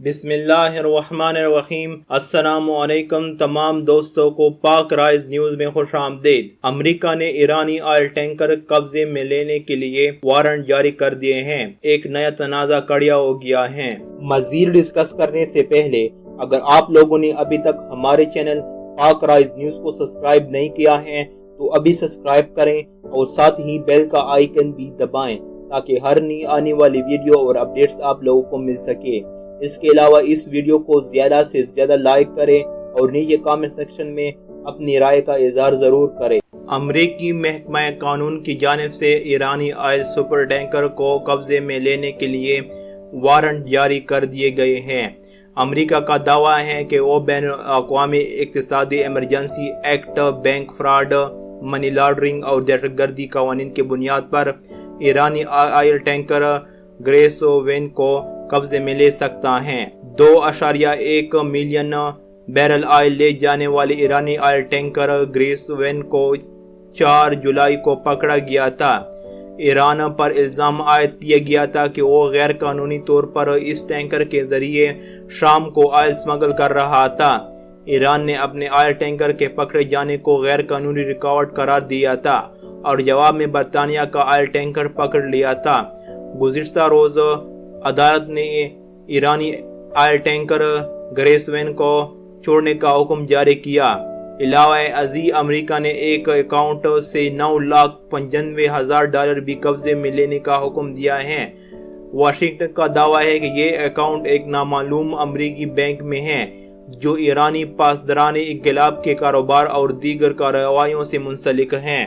بسم اللہ الرحمن الرحیم۔ السلام علیکم تمام دوستوں کو پاک رائز نیوز میں خوش آمدید۔ امریکہ نے ایرانی آئل ٹینکر قبضے میں لینے کے لیے وارنٹ جاری کر دیے ہیں۔ ایک نیا تنازع کھڑا ہو گیا ہے۔ مزید ڈسکس کرنے سے پہلے اگر آپ لوگوں نے ابھی تک ہمارے چینل پاک رائز نیوز کو سبسکرائب نہیں کیا ہے تو ابھی سبسکرائب کریں اور ساتھ ہی بیل کا آئیکن بھی دبائیں تاکہ ہر نئی آنے والی ویڈیو اور اپڈیٹس آپ لوگوں کو مل سکے۔ اس کے علاوہ اس ویڈیو کو زیادہ سے زیادہ لائک کریں اور نیچے کامنٹ سیکشن میں اپنی رائے کا اظہار ضرور کریں۔ امریکی محکمہ قانون کی جانب سے ایرانی آئل سپر ٹینکر کو قبضے میں لینے کے لیے وارنٹ جاری کر دیے گئے ہیں۔ امریکہ کا دعویٰ ہے کہ وہ بین الاقوامی اقتصادی emergency act, bank fraud, money laundering اور دہشت گردی قوانین کی بنیاد پر ایرانی آئل ٹینکر گریس وین کو قبضے میں لے سکتا ہے۔ 2.1 ملین بیرل آئل لے جانے والے ایرانی آئل ٹینکر گریس وین کو 4 جولائی کو پکڑا گیا تھا۔ ایران پر الزام عائد کیا گیا تھا کہ وہ غیر قانونی طور پر اس ٹینکر کے ذریعے شام کو آئل اسمگل کر رہا تھا۔ ایران نے اپنے آئل ٹینکر کے پکڑے جانے کو غیر قانونی ریکارڈ قرار دیا تھا اور جواب میں برطانیہ کا آئل ٹینکر پکڑ لیا تھا۔ گزشتہ روز عدالت نے ایرانی آئل ٹینکر گریس وین کو چھوڑنے کا حکم جاری کیا۔ علاوہ ازیں امریکہ نے ایک اکاؤنٹ سے $9,95,000 بھی قبضے میں لینے کا حکم دیا ہے۔ واشنگٹن کا دعویٰ ہے کہ یہ اکاؤنٹ ایک نامعلوم امریکی بینک میں ہے جو ایرانی پاسداران انقلاب کے کاروبار اور دیگر کارروائیوں سے منسلک ہیں۔